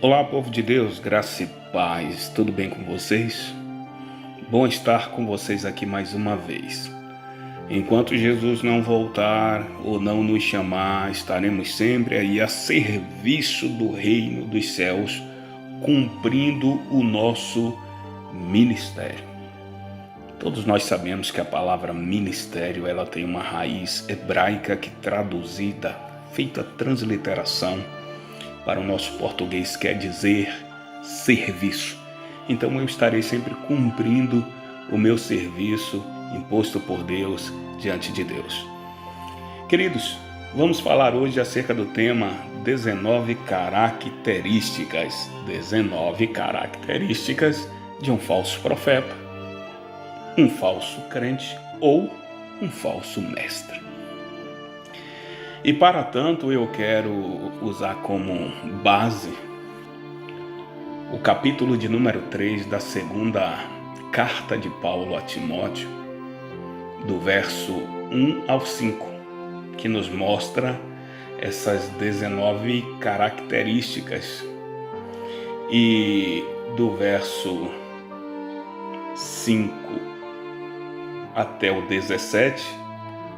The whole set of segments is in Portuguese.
Olá, povo de Deus, graça e paz, tudo bem com vocês? Bom estar com vocês aqui mais uma vez. Enquanto Jesus não voltar ou não nos chamar, estaremos sempre aí a serviço do reino dos céus, cumprindo o nosso ministério. Todos nós sabemos que a palavra ministério ela tem uma raiz hebraica que traduzida, feita transliteração, para o nosso português quer dizer serviço. Então eu estarei sempre cumprindo o meu serviço imposto por Deus diante de Deus. Queridos, vamos falar hoje acerca do tema 19 características. 19 características de um falso profeta, um falso crente ou um falso mestre. E para tanto eu quero usar como base o capítulo de número 3 da segunda carta de Paulo a Timóteo, do verso 1 ao 5, que nos mostra essas 19 características. E do verso 5 até o 17,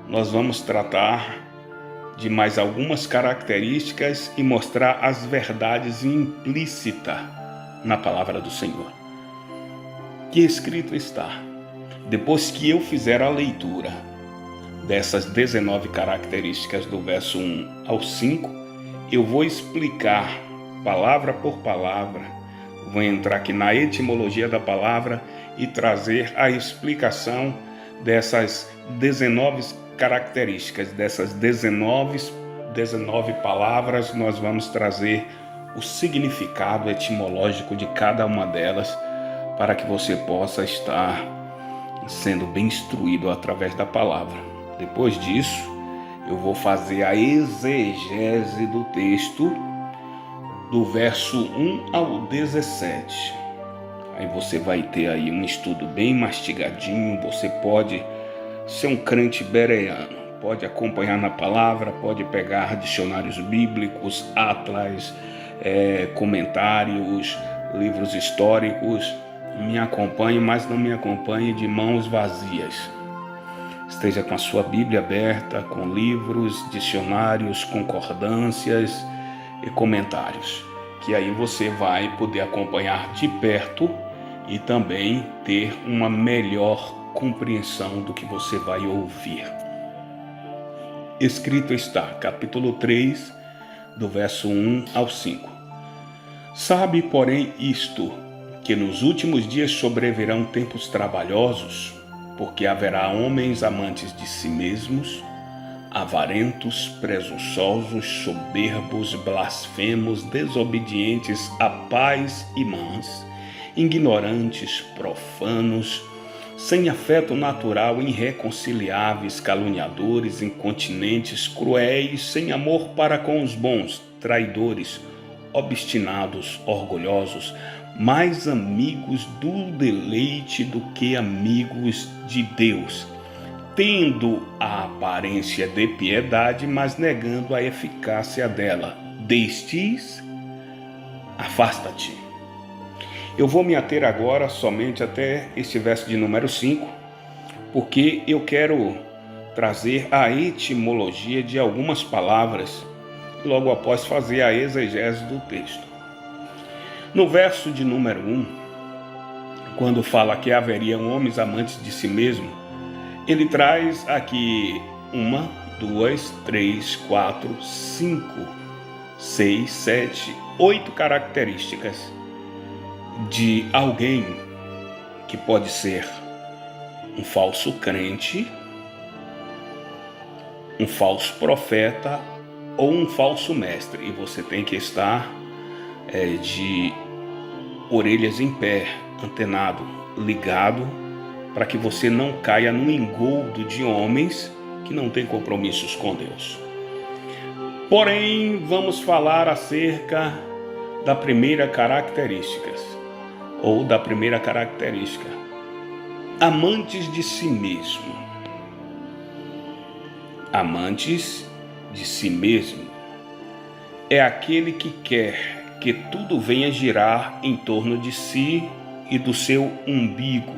nós vamos tratar de mais algumas características e mostrar as verdades implícitas na palavra do Senhor. Que escrito está: depois que eu fizer a leitura dessas 19 características do verso 1 ao 5, eu vou explicar palavra por palavra, vou entrar aqui na etimologia da palavra e trazer a explicação dessas 19 características, dessas 19 palavras. Nós vamos trazer o significado etimológico de cada uma delas para que você possa estar sendo bem instruído através da palavra. Depois disso, eu vou fazer a exegese do texto do verso 1 ao 17. Aí você vai ter aí um estudo bem mastigadinho. Você pode ser um crente bereano, pode acompanhar na palavra, pode pegar dicionários bíblicos, atlas, comentários, livros históricos. Me acompanhe, mas não me acompanhe de mãos vazias. Esteja com a sua Bíblia aberta, com livros, dicionários, concordâncias e comentários, que aí você vai poder acompanhar de perto e também ter uma melhor compreensão do que você vai ouvir. Escrito está, capítulo 3, do verso 1 ao 5. Sabe, porém, isto, que nos últimos dias sobrevirão tempos trabalhosos, porque haverá homens amantes de si mesmos, avarentos, presunçosos, soberbos, blasfemos, desobedientes a pais e mães, ignorantes, profanos, sem afeto natural, irreconciliáveis, caluniadores, incontinentes, cruéis, sem amor para com os bons, traidores, obstinados, orgulhosos, mais amigos do deleite do que amigos de Deus, tendo a aparência de piedade, mas negando a eficácia dela. Destes, afasta-te. Eu vou me ater agora somente até este verso de número 5, porque eu quero trazer a etimologia de algumas palavras, logo após fazer a exegese do texto. No verso de número 1, quando fala que haveriam homens amantes de si mesmo, ele traz aqui 1, 2, 3, 4, 5, 6, 7, 8 características de alguém que pode ser um falso crente, um falso profeta ou um falso mestre. E você tem que estar de orelhas em pé, antenado, ligado, para que você não caia no engodo de homens que não têm compromissos com Deus. Porém, vamos falar acerca da primeira característica, ou da primeira característica: amantes de si mesmo. Amantes de si mesmo é aquele que quer que tudo venha girar em torno de si e do seu umbigo.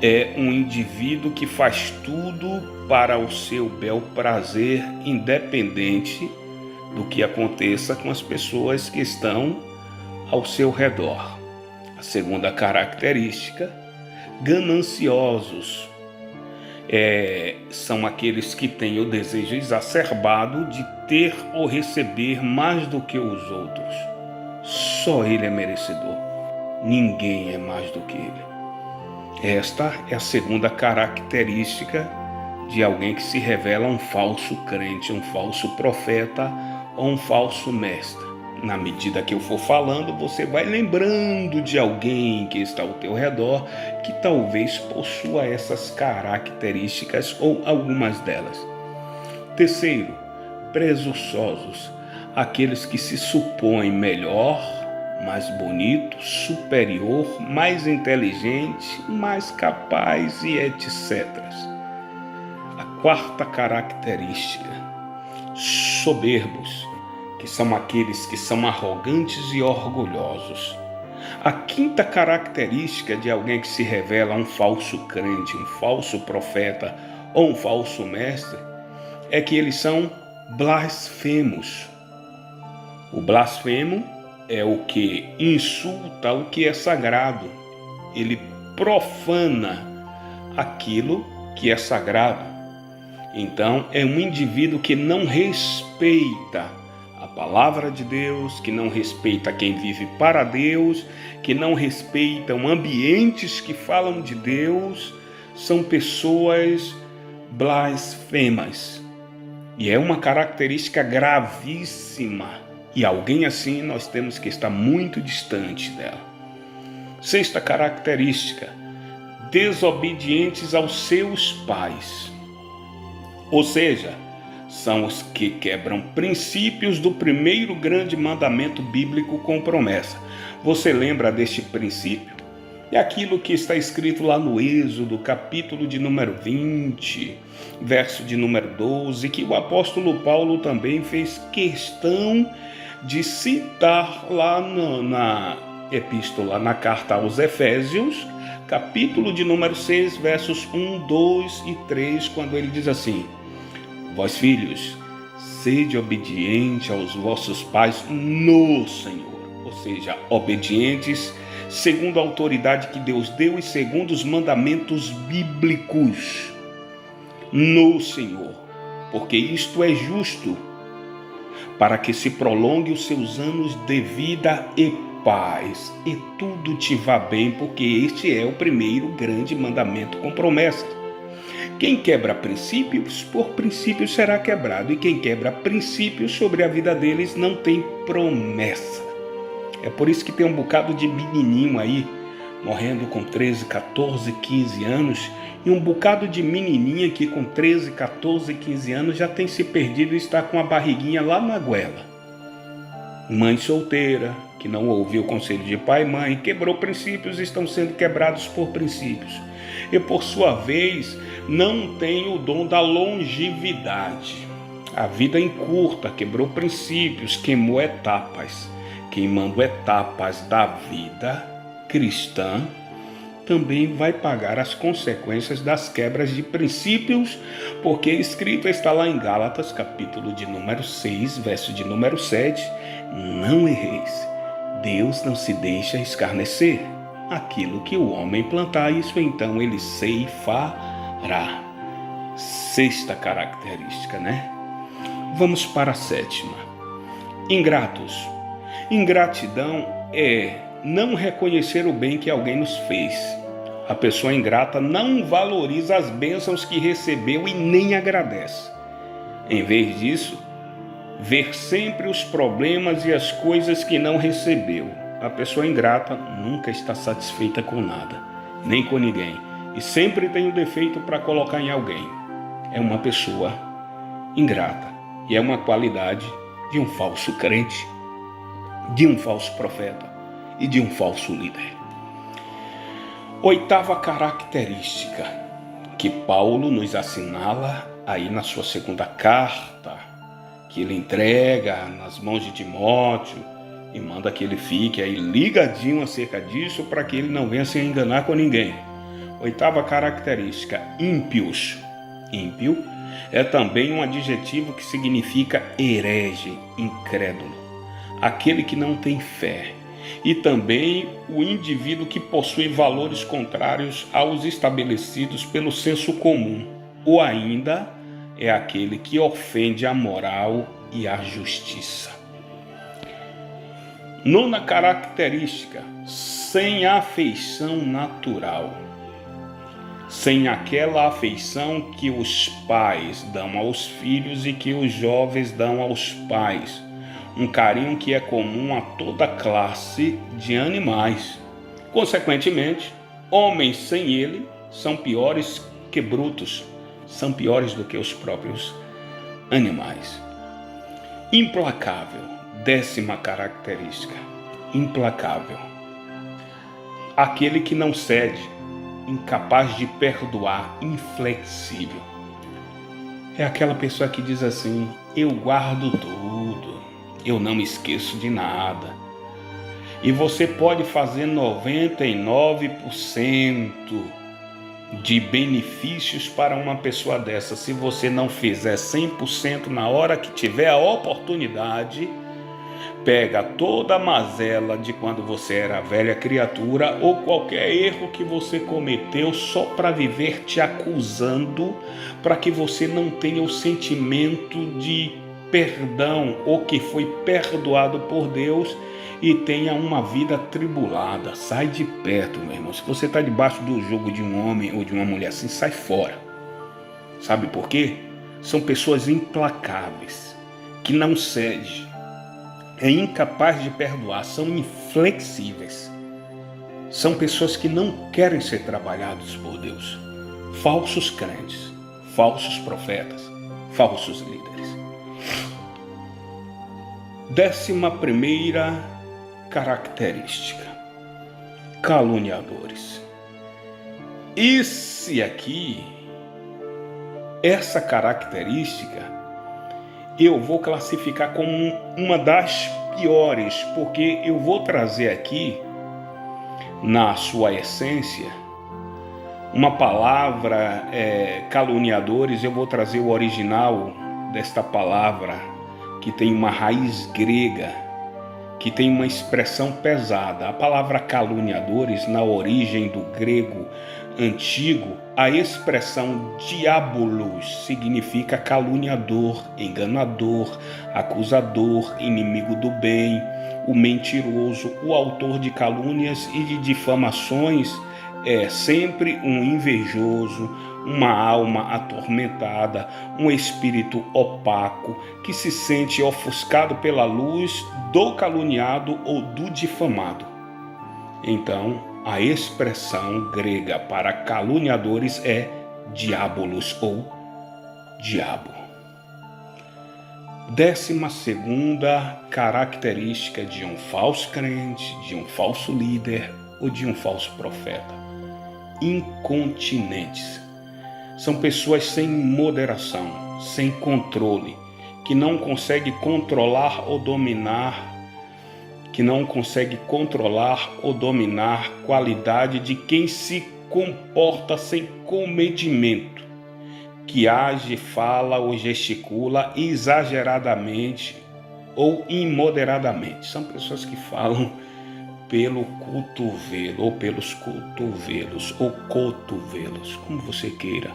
É um indivíduo que faz tudo para o seu bel prazer, independente do que aconteça com as pessoas que estão ao seu redor. A segunda característica, gananciosos. São aqueles que têm o desejo exacerbado de ter ou receber mais do que os outros. Só ele é merecedor. Ninguém é mais do que ele. Esta é a segunda característica de alguém que se revela um falso crente, um falso profeta ou um falso mestre. Na medida que eu for falando, você vai lembrando de alguém que está ao teu redor que talvez possua essas características ou algumas delas. Terceiro, presunçosos, aqueles que se supõem melhor, mais bonito, superior, mais inteligente, mais capaz e etc. A quarta característica, soberbos, que são aqueles que são arrogantes e orgulhosos. A quinta característica de alguém que se revela um falso crente, um falso profeta ou um falso mestre é que eles são blasfemos. O blasfemo é o que insulta o que é sagrado. Ele profana aquilo que é sagrado. Então, é um indivíduo que não respeita a palavra de Deus, que não respeita quem vive para Deus, que não respeitam ambientes que falam de Deus. São pessoas blasfemas. E é uma característica gravíssima. E alguém assim nós temos que estar muito distante dela. Sexta característica, desobedientes aos seus pais. Ou seja, são os que quebram princípios do primeiro grande mandamento bíblico com promessa. Você lembra deste princípio? É aquilo que está escrito lá no Êxodo, capítulo de número 20, verso de número 12, que o apóstolo Paulo também fez questão de citar lá na epístola, na carta aos Efésios, capítulo de número 6, versos 1, 2 e 3, quando ele diz assim: vós, filhos, sede obediente aos vossos pais no Senhor. Ou seja, obedientes segundo a autoridade que Deus deu e segundo os mandamentos bíblicos no Senhor. Porque isto é justo, para que se prolongue os seus anos de vida e paz, e tudo te vá bem, porque este é o primeiro grande mandamento com promessa. Quem quebra princípios, por princípios será quebrado, e quem quebra princípios sobre a vida deles não tem promessa. É por isso que tem um bocado de menininho aí, morrendo com 13, 14, 15 anos, e um bocado de menininha que com 13, 14, 15 anos já tem se perdido e está com a barriguinha lá na goela. Mãe solteira, que não ouviu o conselho de pai e mãe, quebrou princípios e estão sendo quebrados por princípios. E por sua vez, não tem o dom da longevidade. A vida encurta, quebrou princípios, queimou etapas. Queimando etapas da vida cristã, também vai pagar as consequências das quebras de princípios, porque escrito está lá em Gálatas, capítulo de número 6, verso de número 7, não erreis, Deus não se deixa escarnecer. Aquilo que o homem plantar, isso então ele ceifará. Sexta característica, né? Vamos para a sétima. Ingratos. Ingratidão é não reconhecer o bem que alguém nos fez. A pessoa ingrata não valoriza as bênçãos que recebeu e nem agradece. Em vez disso, ver sempre os problemas e as coisas que não recebeu. A pessoa ingrata nunca está satisfeita com nada, nem com ninguém, e sempre tem um defeito para colocar em alguém. É uma pessoa ingrata, e é uma qualidade de um falso crente, de um falso profeta e de um falso líder. Oitava característica que Paulo nos assinala aí na sua segunda carta, que ele entrega nas mãos de Timóteo, e manda que ele fique aí ligadinho acerca disso para que ele não venha se enganar com ninguém. Oitava característica, ímpios. Ímpio é também um adjetivo que significa herege, incrédulo, aquele que não tem fé, e também o indivíduo que possui valores contrários aos estabelecidos pelo senso comum, ou ainda é aquele que ofende a moral e a justiça. Nona característica, sem afeição natural. Sem aquela afeição que os pais dão aos filhos e que os jovens dão aos pais. Um carinho que é comum a toda classe de animais. Consequentemente, homens sem ele são piores que brutos, são piores do que os próprios animais. Implacável, décima característica, implacável. Aquele que não cede, incapaz de perdoar, inflexível. É aquela pessoa que diz assim: eu guardo tudo, eu não me esqueço de nada. E você pode fazer 99% de benefícios para uma pessoa dessa. Se você não fizer 100% na hora que tiver a oportunidade, pega toda a mazela de quando você era velha criatura ou qualquer erro que você cometeu só para viver te acusando, para que você não tenha o sentimento de perdão ou que foi perdoado por Deus e tenha uma vida atribulada. Sai de perto, meu irmão. Se você está debaixo do jugo de um homem ou de uma mulher assim, sai fora. Sabe por quê? São pessoas implacáveis, que não cedem, é incapaz de perdoar, são inflexíveis. São pessoas que não querem ser trabalhados por Deus. Falsos crentes, falsos profetas, falsos líderes. 11ª característica, caluniadores. Essa característica eu vou classificar como uma das piores, porque eu vou trazer aqui, na sua essência, uma palavra, caluniadores. Eu vou trazer o original desta palavra, que tem uma raiz grega, que tem uma expressão pesada. A palavra caluniadores, na origem do grego antigo, a expressão diabolos significa caluniador, enganador, acusador, inimigo do bem, o mentiroso, o autor de calúnias e de difamações. É sempre um invejoso, uma alma atormentada, um espírito opaco que se sente ofuscado pela luz do caluniado ou do difamado. Então, a expressão grega para caluniadores é diabolos ou diabo. 12ª característica de um falso crente, de um falso líder ou de um falso profeta: incontinentes. São pessoas sem moderação, sem controle, que não conseguem controlar ou dominar qualidade de quem se comporta sem comedimento, que age, fala ou gesticula exageradamente ou imoderadamente. São pessoas que falam pelo cotovelo ou pelos cotovelos ou cotovelos, como você queira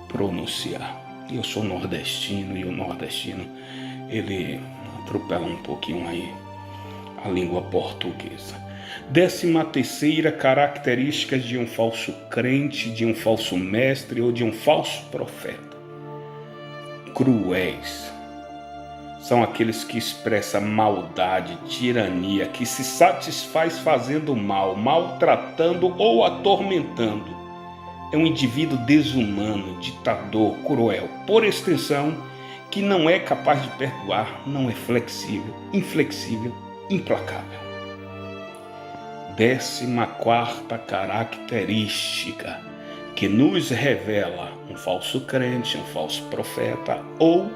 pronunciar. Eu sou nordestino e o nordestino, ele atropela um pouquinho aí a língua portuguesa. 13ª característica de um falso crente, de um falso mestre ou de um falso profeta: cruéis. São aqueles que expressam maldade, tirania, que se satisfaz fazendo mal, maltratando ou atormentando. É um indivíduo desumano, ditador, cruel, por extensão, que não é capaz de perdoar, não é flexível, inflexível, implacável. 14ª característica que nos revela um falso crente, um falso profeta ou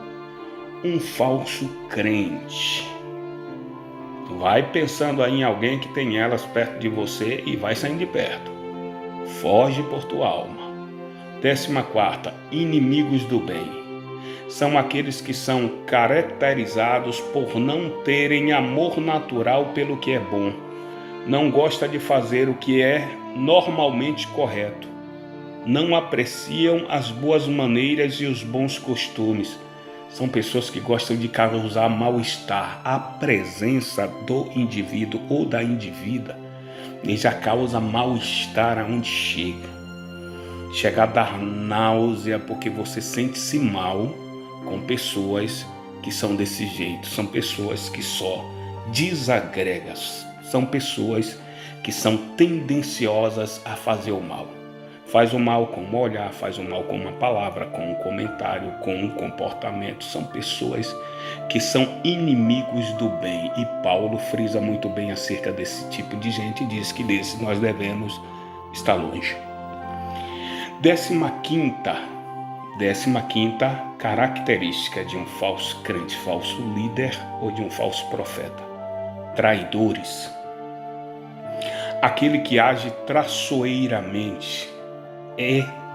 um falso crente. Eu Vai pensando aí em alguém que tem elas perto de você e vai saindo de perto. Foge por tua alma. 14ª, inimigos do bem. São aqueles que são caracterizados por não terem amor natural pelo que é bom. Não gosta de fazer o que é normalmente correto. Não apreciam as boas maneiras e os bons costumes. São pessoas que gostam de causar mal-estar. A presença do indivíduo ou da indivídua, ele já causa mal-estar aonde chega. Chega a dar náusea porque você sente-se mal com pessoas que são desse jeito. São pessoas que só desagregam. São pessoas que são tendenciosas a fazer o mal. Faz o mal com um olhar, faz o mal com uma palavra, com um comentário, com um comportamento. São pessoas que são inimigos do bem. E Paulo frisa muito bem acerca desse tipo de gente e diz que desse nós devemos estar longe. 15ª característica de um falso crente, falso líder ou de um falso profeta. Traidores. Aquele que age traiçoeiramente,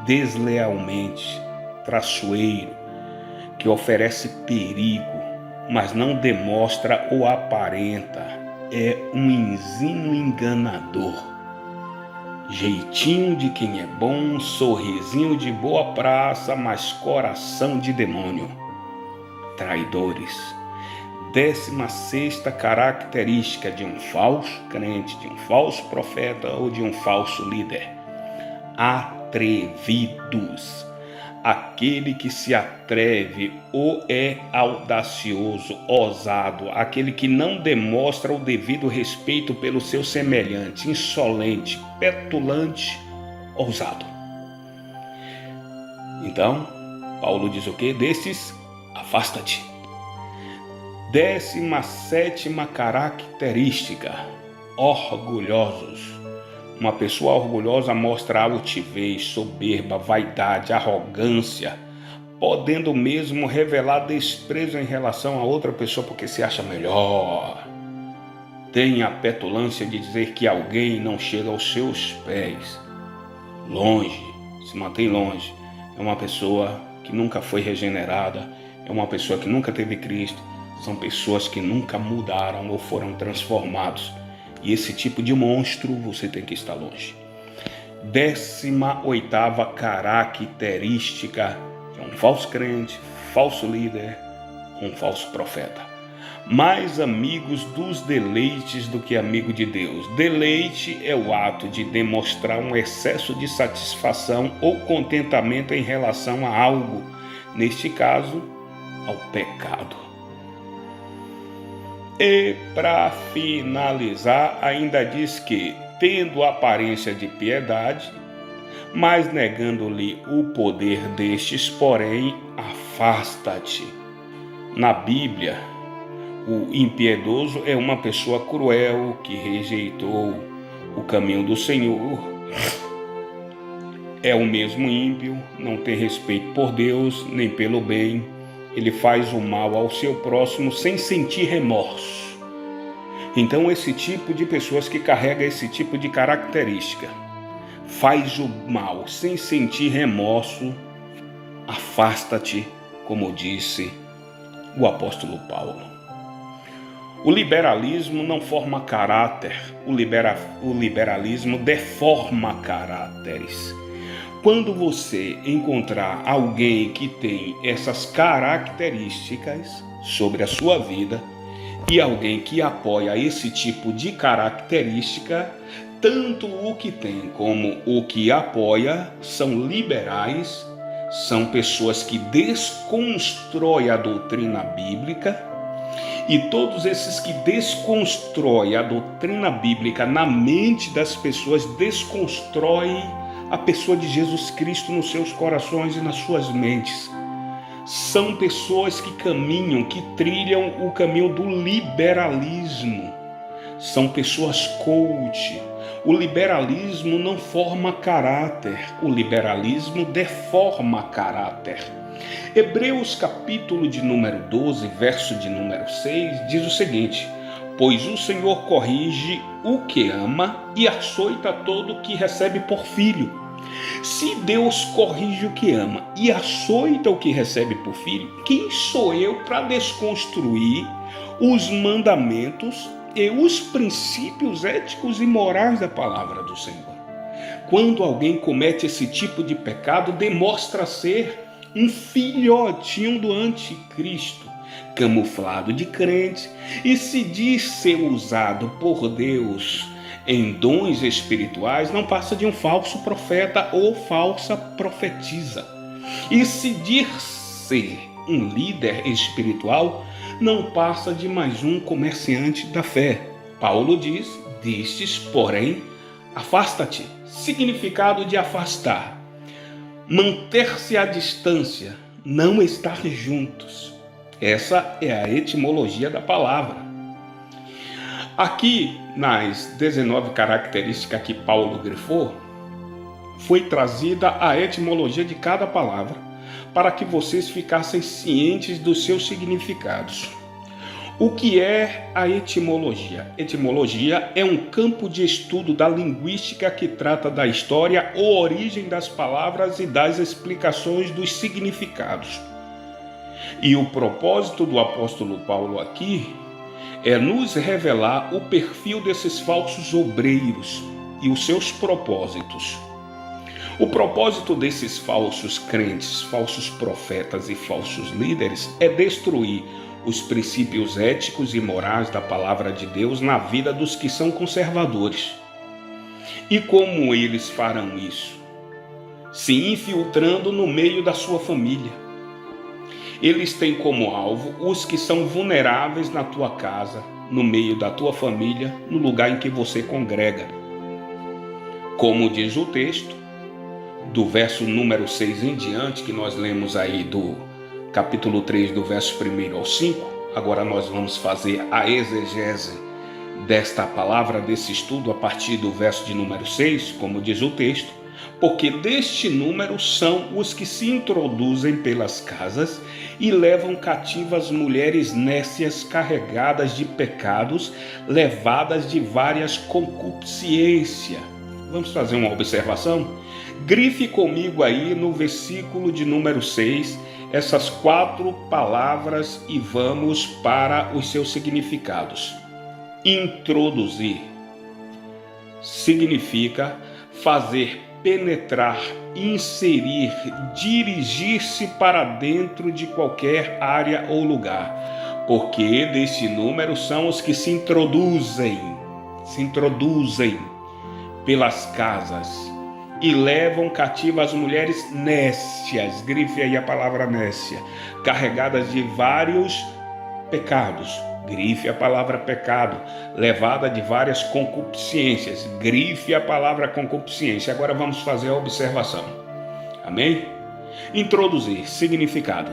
deslealmente, traiçoeiro, que oferece perigo, mas não demonstra ou aparenta, é um ensino enganador. Jeitinho de quem é bom, sorrisinho de boa praça, mas coração de demônio. Traidores. 16ª característica de um falso crente, de um falso profeta ou de um falso líder. Atrevidos. Aquele que se atreve ou é audacioso, ousado, aquele que não demonstra o devido respeito pelo seu semelhante, insolente, petulante, ousado. Então, Paulo diz o quê? Desses, afasta-te. 17ª característica, orgulhosos. Uma pessoa orgulhosa mostra altivez, soberba, vaidade, arrogância, podendo mesmo revelar desprezo em relação a outra pessoa porque se acha melhor. Tem a petulância de dizer que alguém não chega aos seus pés. Longe, se mantém longe. É uma pessoa que nunca foi regenerada, é uma pessoa que nunca teve Cristo. São pessoas que nunca mudaram ou foram transformados. E esse tipo de monstro você tem que estar longe. 18ª característica é um falso crente, falso líder, um falso profeta. Mais amigos dos deleites do que amigo de Deus. Deleite é o ato de demonstrar um excesso de satisfação ou contentamento em relação a algo, neste caso, ao pecado. E para finalizar, ainda diz que, tendo aparência de piedade, mas negando-lhe o poder destes, porém, afasta-te. Na Bíblia, o impiedoso é uma pessoa cruel que rejeitou o caminho do Senhor. É o mesmo ímpio, não tem respeito por Deus nem pelo bem. Ele faz o mal ao seu próximo sem sentir remorso. Então, esse tipo de pessoas que carrega esse tipo de característica, faz o mal sem sentir remorso, afasta-te, como disse o apóstolo Paulo. O liberalismo não forma caráter, o liberalismo deforma caráteres. Quando você encontrar alguém que tem essas características sobre a sua vida e alguém que apoia esse tipo de característica, tanto o que tem como o que apoia são liberais, são pessoas que desconstroem a doutrina bíblica, e todos esses que desconstroem a doutrina bíblica na mente das pessoas desconstroem a pessoa de Jesus Cristo nos seus corações e nas suas mentes. São pessoas que caminham, que trilham o caminho do liberalismo. São pessoas coach. O liberalismo não forma caráter, o liberalismo deforma caráter. Hebreus capítulo de número 12, verso de número 6, diz o seguinte: Pois o Senhor corrige o que ama e açoita todo o que recebe por filho. Se Deus corrige o que ama e açoita o que recebe por filho, quem sou eu para desconstruir os mandamentos e os princípios éticos e morais da palavra do Senhor? Quando alguém comete esse tipo de pecado, demonstra ser um filhotinho do anticristo, camuflado de crente, e se diz ser usado por Deus em dons espirituais, não passa de um falso profeta ou falsa profetisa. E se diz ser um líder espiritual, não passa de mais um comerciante da fé. Paulo diz: destes, porém, afasta-te. Significado de afastar: manter-se à distância, não estar juntos. Essa é a etimologia da palavra. Aqui, nas 19 características que Paulo grifou, foi trazida a etimologia de cada palavra para que vocês ficassem cientes dos seus significados. O que é a etimologia? Etimologia é um campo de estudo da linguística que trata da história ou origem das palavras e das explicações dos significados. E o propósito do apóstolo Paulo aqui é nos revelar o perfil desses falsos obreiros e os seus propósitos. O propósito desses falsos crentes, falsos profetas e falsos líderes é destruir os princípios éticos e morais da palavra de Deus na vida dos que são conservadores. E como eles farão isso? Se infiltrando no meio da sua família. Eles têm como alvo os que são vulneráveis na tua casa, no meio da tua família, no lugar em que você congrega. Como diz o texto, do verso número 6 em diante, que nós lemos aí do capítulo 3, do verso 1 ao 5, agora nós vamos fazer a exegese desta palavra, desse estudo, a partir do verso de número 6, como diz o texto: porque deste número são os que se introduzem pelas casas e levam cativas mulheres nécias carregadas de pecados, levadas de várias concupiscências. Vamos fazer uma observação? Grife comigo aí no versículo de número 6, essas 4 palavras e vamos para os seus significados. Introduzir significa fazer penetrar, inserir, dirigir-se para dentro de qualquer área ou lugar, porque deste número são os que se introduzem pelas casas e levam cativas as mulheres nécias, grife aí a palavra nécia, carregadas de vários pecados, grife a palavra pecado, levada de várias concupiscências, grife a palavra concupiscência. Agora vamos fazer a observação. Amém? Introduzir, significado: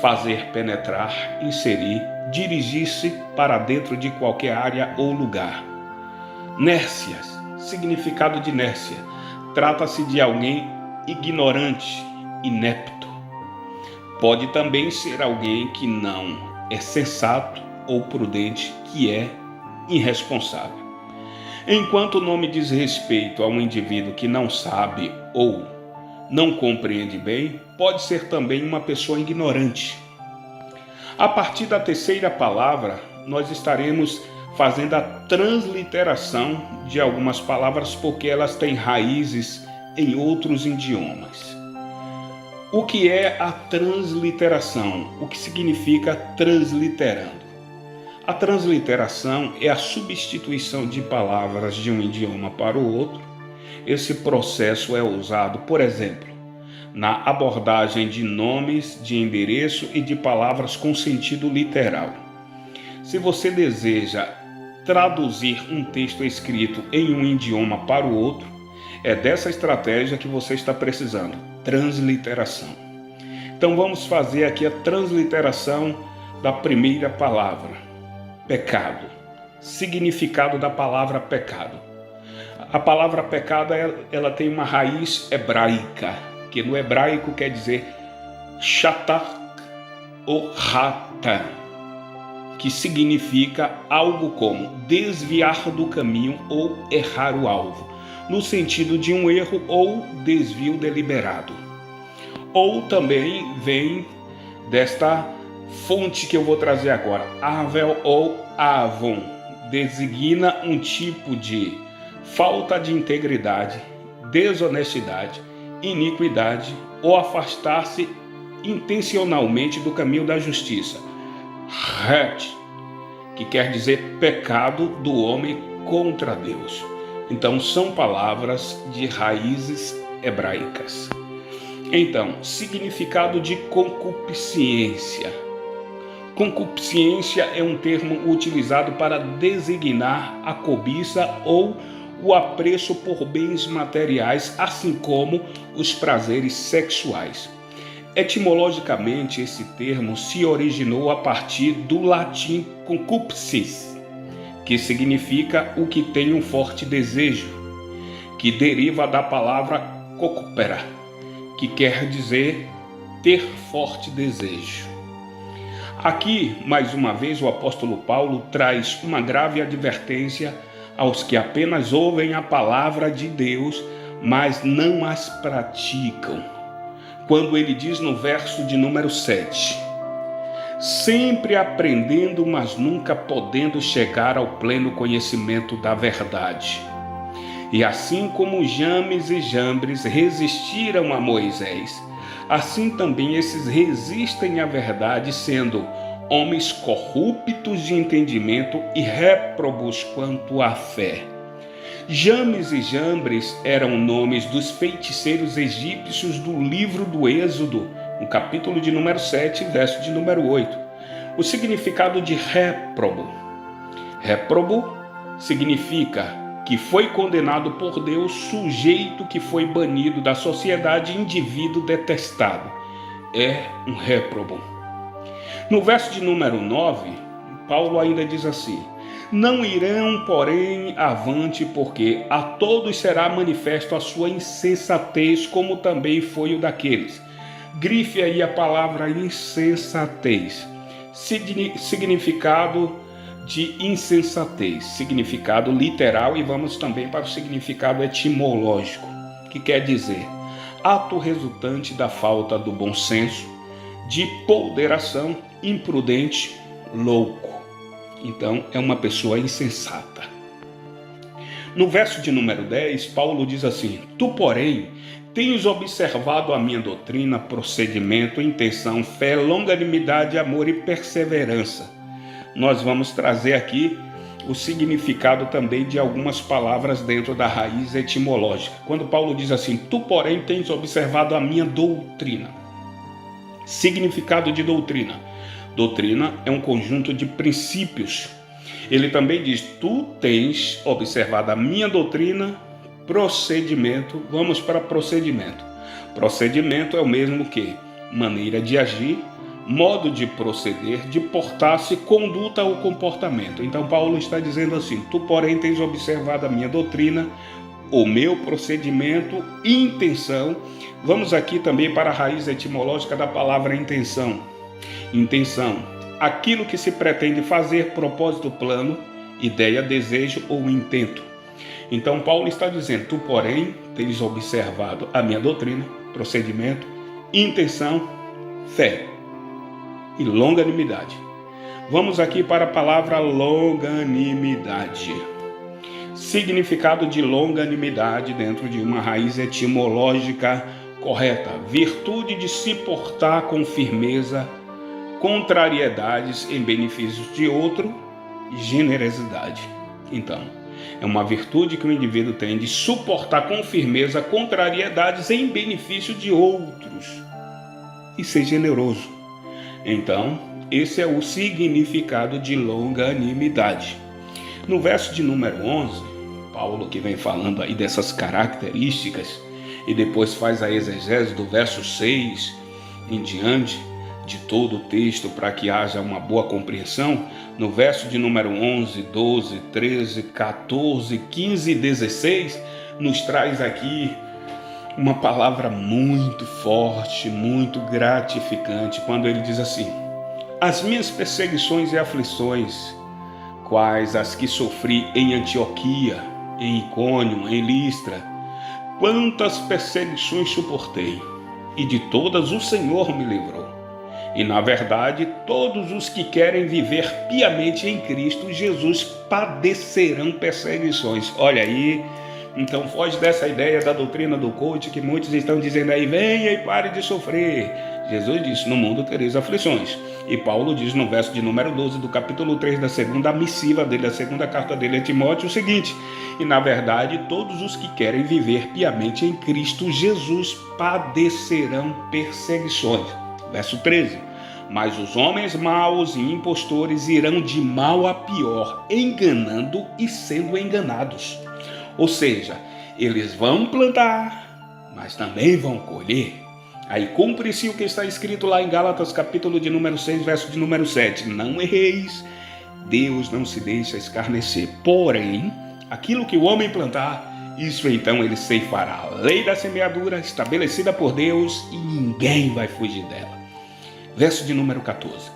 fazer penetrar, inserir, dirigir-se para dentro de qualquer área ou lugar. Nércias, significado de nércia: trata-se de alguém ignorante, inepto. Pode também ser alguém que não é sensato ou prudente, que é irresponsável. Enquanto o nome diz respeito a um indivíduo que não sabe ou não compreende bem, pode ser também uma pessoa ignorante. A partir da terceira palavra, nós estaremos fazendo a transliteração de algumas palavras porque elas têm raízes em outros idiomas. O que é a transliteração? O que significa transliterando? A transliteração é a substituição de palavras de um idioma para o outro. Esse processo é usado, por exemplo, na abordagem de nomes, de endereço e de palavras com sentido literal. Se você deseja traduzir um texto escrito em um idioma para o outro, é dessa estratégia que você está precisando, transliteração. Então vamos fazer aqui a transliteração da primeira palavra. Pecado, significado da palavra pecado. A palavra pecado ela tem uma raiz hebraica, que no hebraico quer dizer shatak ou rata. que significa algo como desviar do caminho ou errar o alvo, no sentido de um erro ou desvio deliberado. Ou também vem desta fonte que eu vou trazer agora, Avel ou Avon, designa um tipo de falta de integridade, desonestidade, iniquidade ou afastar-se intencionalmente do caminho da justiça. Het, que quer dizer pecado do homem contra Deus. Então são palavras de raízes hebraicas. Então, significado de concupiscência. Concupiscência é um termo utilizado para designar a cobiça ou o apreço por bens materiais, assim como os prazeres sexuais. Etimologicamente, esse termo se originou a partir do latim concupiscens, que significa o que tem um forte desejo, que deriva da palavra cocupera, que quer dizer ter forte desejo. Aqui, mais uma vez, o apóstolo Paulo traz uma grave advertência aos que apenas ouvem a palavra de Deus, mas não as praticam. Quando ele diz no verso de número 7, sempre aprendendo, mas nunca podendo chegar ao pleno conhecimento da verdade. E assim como James e Jambres resistiram a Moisés, assim também esses resistem à verdade, sendo homens corruptos de entendimento e réprobos quanto à fé. James e Jambres eram nomes dos feiticeiros egípcios do livro do Êxodo, no capítulo de número 7, verso de número 8. O significado de réprobo. Réprobo significa que foi condenado por Deus, sujeito que foi banido da sociedade, indivíduo detestado. É um réprobo. No verso de número 9, Paulo ainda diz assim: não irão, porém, avante, porque a todos será manifesto a sua insensatez, como também foi o daqueles. Grife aí a palavra insensatez. Significado de insensatez, significado literal, e vamos também para o significado etimológico, que quer dizer ato resultante da falta do bom senso, de ponderação, imprudente, louco. Então é uma pessoa insensata. No verso de número 10, Paulo diz assim: tu, porém, tens observado a minha doutrina, procedimento, intenção, fé, longanimidade, amor e perseverança. Nós vamos trazer aqui o significado também de algumas palavras dentro da raiz etimológica. Quando Paulo diz assim: tu, porém, tens observado a minha doutrina. Significado de doutrina. Doutrina é um conjunto de princípios. Ele também diz: tu tens observado a minha doutrina, procedimento. Vamos para procedimento. Procedimento é o mesmo que maneira de agir, modo de proceder, de portar-se, conduta ou comportamento. Então Paulo está dizendo assim: tu, porém, tens observado a minha doutrina, o meu procedimento e intenção. Vamos aqui também para a raiz etimológica da palavra intenção. Intenção, aquilo que se pretende fazer, propósito, plano, ideia, desejo ou intento. Então Paulo está dizendo: tu, porém, tens observado a minha doutrina, procedimento, intenção, fé e longanimidade. Vamos aqui para a palavra longanimidade. Significado de longanimidade dentro de uma raiz etimológica correta: virtude de se portar com firmeza, contrariedades em benefícios de outro e generosidade. Então, é uma virtude que o indivíduo tem de suportar com firmeza contrariedades em benefício de outros e ser generoso. Então, esse é o significado de longanimidade. No verso de número 11, Paulo, que vem falando aí dessas características, e depois faz a exegese do verso 6 em diante de todo o texto para que haja uma boa compreensão. No verso de número 11, 12, 13, 14, 15 e 16, nos traz aqui uma palavra muito forte, muito gratificante, quando ele diz assim: as minhas perseguições e aflições, quais as que sofri em Antioquia, em Icônio, em Listra, quantas perseguições suportei, e de todas o Senhor me livrou. E na verdade, todos os que querem viver piamente em Cristo Jesus padecerão perseguições. Olha aí, então foge dessa ideia da doutrina do coach que muitos estão dizendo aí, venha e pare de sofrer. Jesus disse, no mundo tereis aflições. E Paulo diz no verso de número 12 do capítulo 3 da segunda missiva dele, a segunda carta dele a Timóteo, o seguinte: e na verdade todos os que querem viver piamente em Cristo Jesus padecerão perseguições. Verso 13: mas os homens maus e impostores irão de mal a pior, enganando e sendo enganados. Ou seja, eles vão plantar, mas também vão colher. Aí cumpre-se o que está escrito lá em Gálatas, capítulo de número 6, verso de número 7. Não erreis, Deus não se deixa escarnecer. Porém, aquilo que o homem plantar, isso então ele ceifará. A lei da semeadura estabelecida por Deus e ninguém vai fugir dela. Verso de número 14.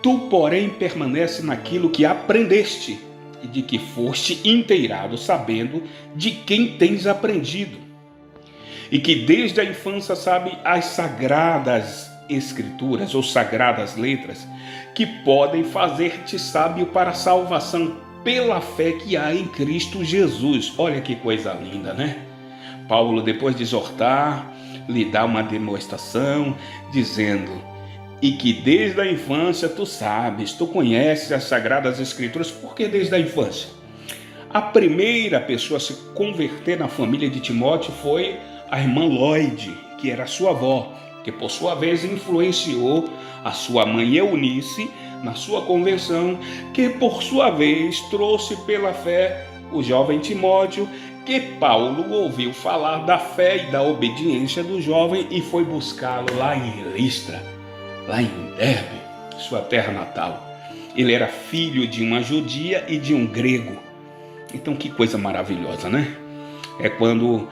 Tu, porém, permanece naquilo que aprendeste e de que foste inteirado, sabendo de quem tens aprendido, e que desde a infância sabe as sagradas escrituras ou sagradas letras que podem fazer-te sábio para a salvação pela fé que há em Cristo Jesus. Olha que coisa linda, né? Paulo, depois de exortar, lhe dá uma demonstração dizendo: e que desde a infância tu sabes, tu conheces as sagradas escrituras. Por que desde a infância? A primeira pessoa a se converter na família de Timóteo foi a irmã Lloyd, que era sua avó, que por sua vez influenciou a sua mãe Eunice na sua conversão, que por sua vez trouxe pela fé o jovem Timóteo, que Paulo ouviu falar da fé e da obediência do jovem e foi buscá-lo lá em Listra, lá em Derbe, sua terra natal. Ele era filho de uma judia e de um grego. Então que coisa maravilhosa, né? É quando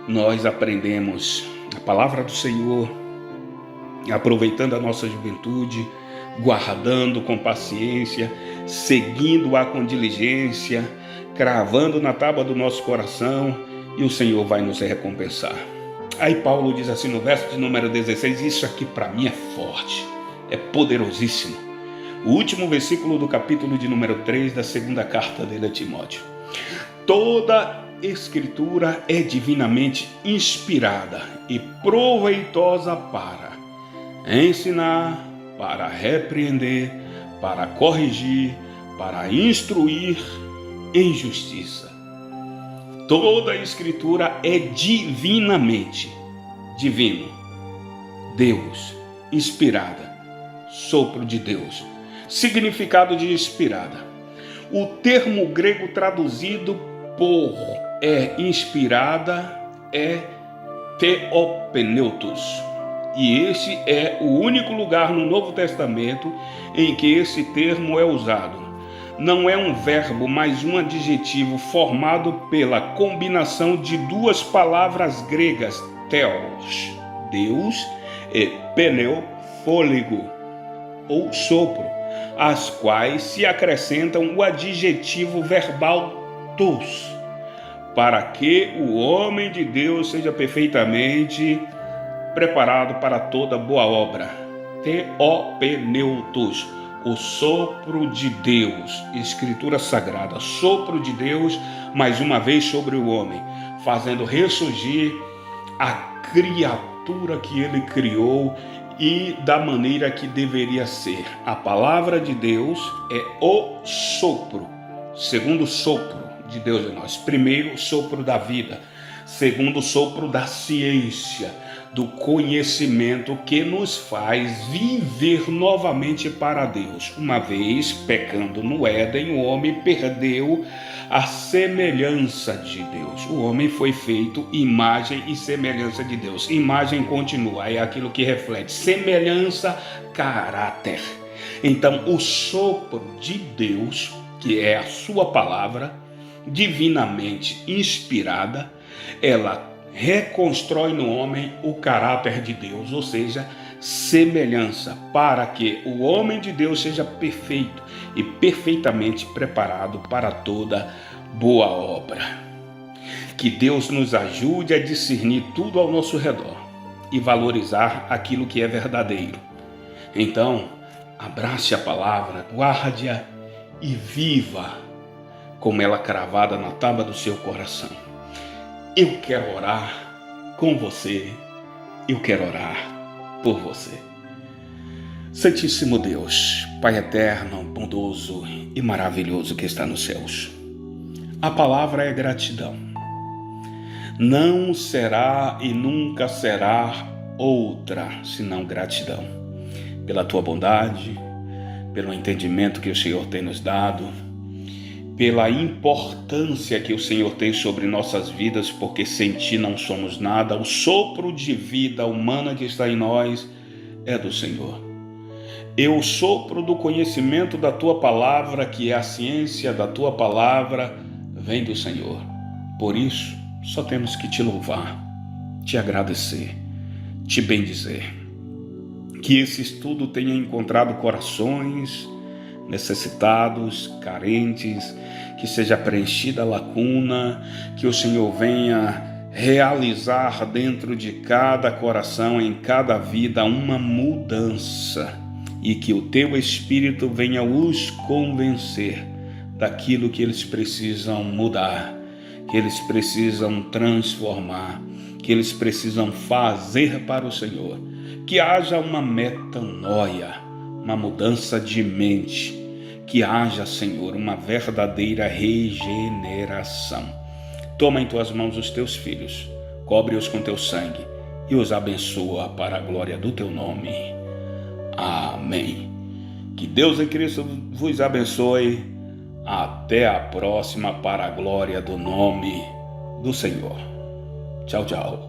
nós aprendemos a palavra do Senhor, aproveitando a nossa juventude, guardando com paciência, seguindo-a com diligência, cravando na tábua do nosso coração, e o Senhor vai nos recompensar. Aí Paulo diz assim no verso de número 16, isso aqui para mim é forte, é poderosíssimo. O último versículo do capítulo de número 3 da segunda carta dele a Timóteo. Toda Escritura é divinamente inspirada e proveitosa para ensinar, para repreender, para corrigir, para instruir em justiça. Toda a Escritura é divinamente, divino, Deus, inspirada, sopro de Deus. Significado de inspirada. O termo grego traduzido por inspirada é theopneutos. E esse é o único lugar no Novo Testamento em que esse termo é usado. Não é um verbo, mas um adjetivo formado pela combinação de duas palavras gregas, theos, Deus, e pneu, fôlego ou sopro, às quais se acrescentam o adjetivo verbal tos, para que o homem de Deus seja perfeitamente preparado para toda boa obra. Theopneutos, o sopro de Deus, Escritura Sagrada, sopro de Deus, mais uma vez sobre o homem, fazendo ressurgir a criatura que ele criou e da maneira que deveria ser. A palavra de Deus é o sopro, segundo sopro de Deus em nós. Primeiro, o sopro da vida. Segundo, o sopro da ciência, do conhecimento que nos faz viver novamente para Deus. Uma vez pecando no Éden, o homem perdeu a semelhança de Deus. O homem foi feito imagem e semelhança de Deus. Imagem continua, é aquilo que reflete. Semelhança, caráter. Então, o sopro de Deus, que é a sua palavra, divinamente inspirada, ela reconstrói no homem o caráter de Deus, ou seja, semelhança, para que o homem de Deus seja perfeito e perfeitamente preparado para toda boa obra. Que Deus nos ajude a discernir tudo ao nosso redor e valorizar aquilo que é verdadeiro. Então, abrace a palavra, guarde-a e viva como ela cravada na tábua do seu coração. Eu quero orar com você, eu quero orar por você. Santíssimo Deus, Pai eterno, bondoso e maravilhoso que está nos céus, a palavra é gratidão. Não será e nunca será outra senão gratidão. Pela tua bondade, pelo entendimento que o Senhor tem nos dado, pela importância que o Senhor tem sobre nossas vidas, porque sem ti não somos nada. O sopro de vida humana que está em nós é do Senhor. E o sopro do conhecimento da tua palavra, que é a ciência da tua palavra, vem do Senhor. Por isso, só temos que te louvar, te agradecer, te bendizer. Que esse estudo tenha encontrado corações necessitados, carentes, que seja preenchida a lacuna, que o Senhor venha realizar dentro de cada coração, em cada vida, uma mudança, e que o teu Espírito venha os convencer daquilo que eles precisam mudar, que eles precisam transformar, que eles precisam fazer para o Senhor. Que haja uma metanoia, uma mudança de mente, que haja, Senhor, uma verdadeira regeneração. Toma em tuas mãos os teus filhos, cobre-os com teu sangue e os abençoa para a glória do teu nome. Amém. Que Deus em Cristo vos abençoe. Até a próxima, para a glória do nome do Senhor. Tchau, tchau.